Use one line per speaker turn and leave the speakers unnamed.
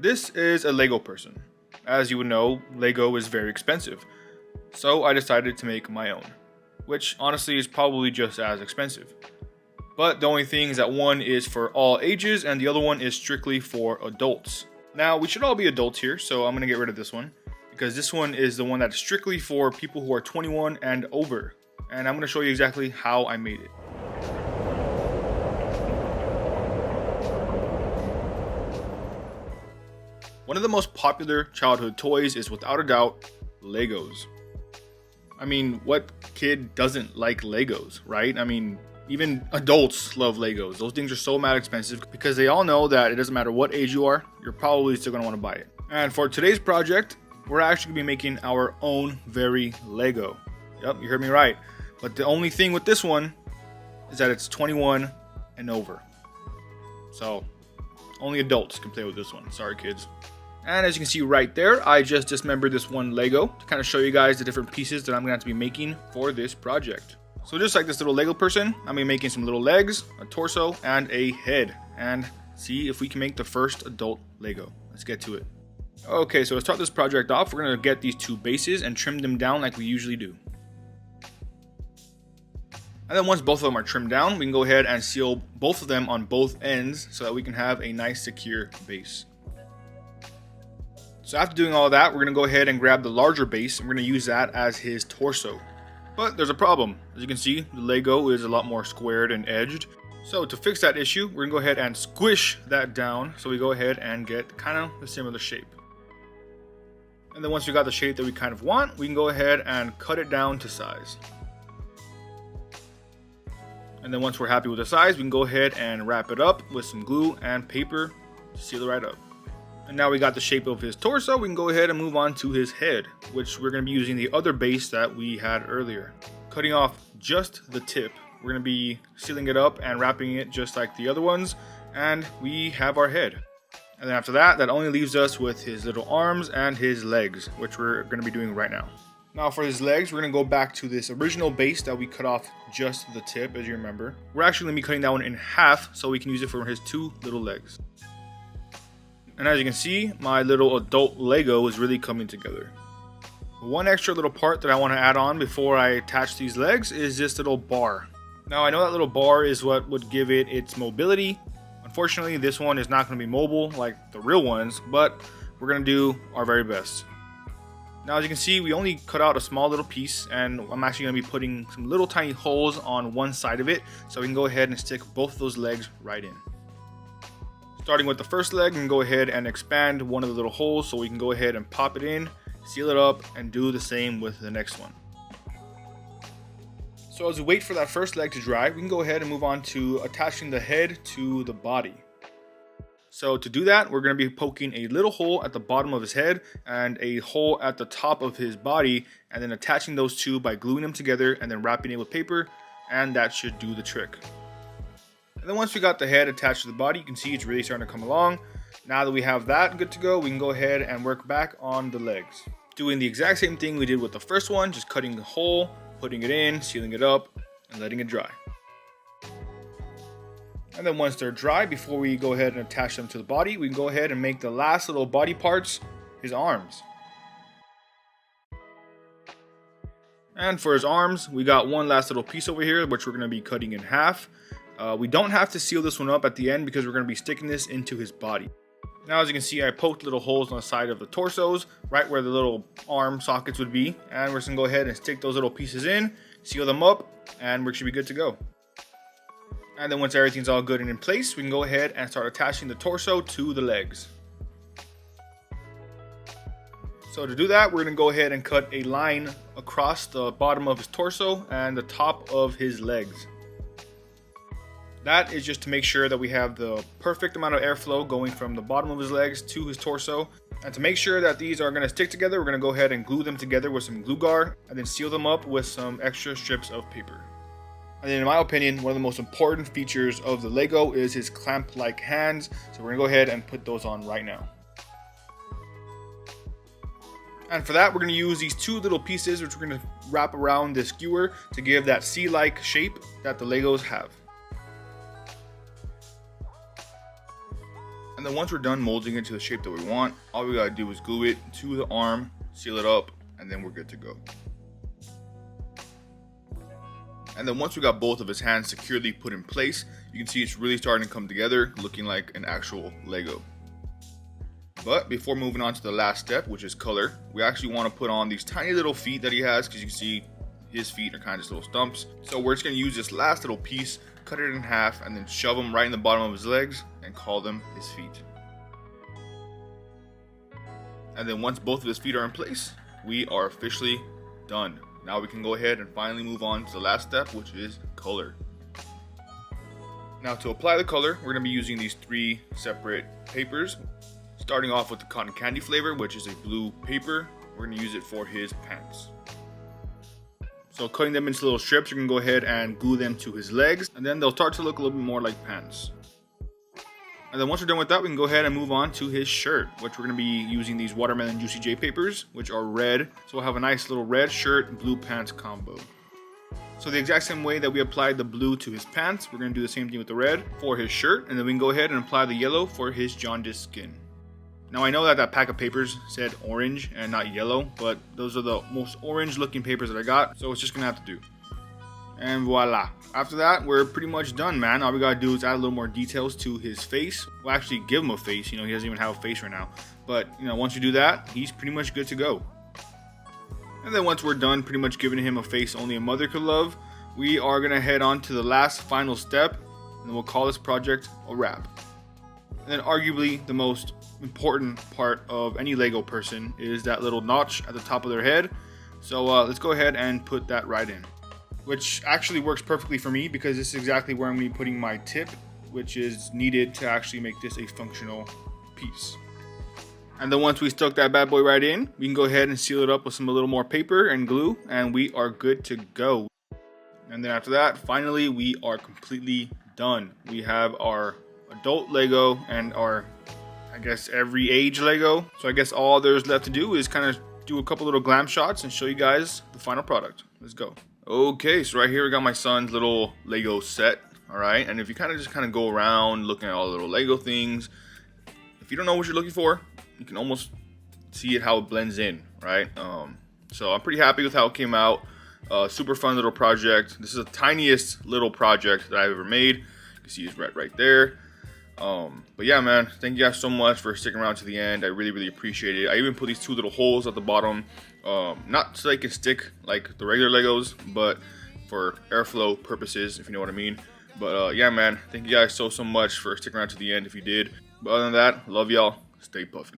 This is a Lego person. As you would know, Lego is very expensive. So I decided to make my own, which honestly is probably just as expensive. But the only thing is that one is for all ages and the other one is strictly for adults. Now, we should all be adults here, so I'm going to get rid of this one, because this one is the one that's strictly for people who are 21 and over. And I'm going to show you exactly how I made it. One of the most popular childhood toys is without a doubt Legos. I mean, what kid doesn't like Legos, right? I mean, even adults love Legos. Those things are so mad expensive because they all know that it doesn't matter what age you are, you're probably still going to want to buy it. And for today's project, we're actually going to be making our own very Lego. Yep, you heard me right. But the only thing with this one is that it's 21 and over. So, only adults can play with this one. Sorry, kids. And as you can see right there, I just dismembered this one Lego to kind of show you guys the different pieces that I'm going to have to be making for this project. So just like this little Lego person, I'm going to be making some little legs, a torso, and a head. And see if we can make the first adult Lego. Let's get to it. Okay, so to start this project off, we're going to get these two bases and trim them down like we usually do. And then once both of them are trimmed down, we can go ahead and seal both of them on both ends so that we can have a nice secure base. So after doing all that, we're going to go ahead and grab the larger base and we're going to use that as his torso. But there's a problem. As you can see, the Lego is a lot more squared and edged. So to fix that issue, we're going to go ahead and squish that down so we go ahead and get kind of a similar shape. And then once we got the shape that we kind of want, we can go ahead and cut it down to size. And then once we're happy with the size, we can go ahead and wrap it up with some glue and paper to seal it right up. And now we got the shape of his torso, we can go ahead and move on to his head, which we're going to be using the other base that we had earlier. Cutting off just the tip, we're going to be sealing it up and wrapping it just like the other ones, and we have our head. And then after that, that only leaves us with his little arms and his legs, which we're going to be doing right now. Now for his legs, we're going to go back to this original base that we cut off just the tip, as you remember. We're actually going to be cutting that one in half so we can use it for his two little legs. And as you can see, my little adult Lego is really coming together. One extra little part that I want to add on before I attach these legs is this little bar. Now I know that little bar is what would give it its mobility. Unfortunately, this one is not going to be mobile like the real ones, but we're going to do our very best. Now as you can see, we only cut out a small little piece and I'm actually going to be putting some little tiny holes on one side of it so we can go ahead and stick both of those legs right in. Starting with the first leg, we can go ahead and expand one of the little holes so we can go ahead and pop it in, seal it up, and do the same with the next one. So as we wait for that first leg to dry, we can go ahead and move on to attaching the head to the body. So to do that, we're going to be poking a little hole at the bottom of his head and a hole at the top of his body, and then attaching those two by gluing them together and then wrapping it with paper, and that should do the trick. And then once we got the head attached to the body, you can see it's really starting to come along. Now that we have that good to go, we can go ahead and work back on the legs. Doing the exact same thing we did with the first one, just cutting the hole, putting it in, sealing it up, and letting it dry. And then once they're dry, before we go ahead and attach them to the body, we can go ahead and make the last little body parts, his arms. And for his arms, we got one last little piece over here, which we're going to be cutting in half. We don't have to seal this one up at the end because we're going to be sticking this into his body. Now as you can see, I poked little holes on the side of the torsos, right where the little arm sockets would be. And we're just going to go ahead and stick those little pieces in, seal them up, and we should be good to go. And then once everything's all good and in place, we can go ahead and start attaching the torso to the legs. So to do that, we're going to go ahead and cut a line across the bottom of his torso and the top of his legs. That is just to make sure that we have the perfect amount of airflow going from the bottom of his legs to his torso. And to make sure that these are going to stick together, we're going to go ahead and glue them together with some glue guard and then seal them up with some extra strips of paper. And then in my opinion, one of the most important features of the Lego is his clamp-like hands. So we're going to go ahead and put those on right now. And for that, we're going to use these two little pieces, which we're going to wrap around this skewer to give that C-like shape that the Legos have. And then once we're done molding it to the shape that we want, all we gotta do is glue it to the arm, seal it up, and then we're good to go. And then once we got both of his hands securely put in place, you can see it's really starting to come together, looking like an actual Lego. But before moving on to the last step, which is color, we actually want to put on these tiny little feet that he has, because you can see his feet are kind of just little stumps. So we're just going to use this last little piece, cut it in half, and then shove them right in the bottom of his legs and call them his feet. And then once both of his feet are in place, we are officially done. Now we can go ahead and finally move on to the last step, which is color. Now to apply the color, we're going to be using these 3 separate papers. Starting off with the cotton candy flavor, which is a blue paper. We're going to use it for his pants. So cutting them into little strips, you can go ahead and glue them to his legs, and then they'll start to look a little bit more like pants. And then once we're done with that, we can go ahead and move on to his shirt, which we're going to be using these watermelon Juicy J papers, which are red. So we'll have a nice little red shirt and blue pants combo. So the exact same way that we applied the blue to his pants, we're going to do the same thing with the red for his shirt, and then we can go ahead and apply the yellow for his jaundiced skin. Now I know that pack of papers said orange and not yellow, but those are the most orange looking papers that I got, so it's just going to have to do. And voila. After that, we're pretty much done, man. All we gotta do is add a little more details to his face. We'll actually give him a face. You know, he doesn't even have a face right now. But, you know, once you do that, he's pretty much good to go. And then once we're done pretty much giving him a face only a mother could love, we are gonna head on to the last final step, and we'll call this project a wrap. And then arguably the most important part of any Lego person is that little notch at the top of their head. So let's go ahead and put that right in. Which actually works perfectly for me because this is exactly where I'm going to be putting my tip, which is needed to actually make this a functional piece. And then once we stuck that bad boy right in, we can go ahead and seal it up with a little more paper and glue, and we are good to go. And then after that, finally, we are completely done. We have our adult Lego and our, I guess, every age Lego. So I guess all there's left to do is kind of do a couple little glam shots and show you guys the final product. Let's go. Okay, so right here we got my son's little Lego set, alright? And if you kind of go around looking at all the little Lego things, if you don't know what you're looking for, you can almost see it how it blends in, right? So I'm pretty happy with how it came out. Super fun little project. This is the tiniest little project that I've ever made. You can see his red right there. But yeah, man, thank you guys so much for sticking around to the end. I really, really appreciate it. I even put these 2 little holes at the bottom, not so they can stick like the regular Legos, but for airflow purposes, if you know what I mean. But yeah, man, thank you guys so much for sticking around to the end if you did. But other than that, love y'all. Stay puffin'.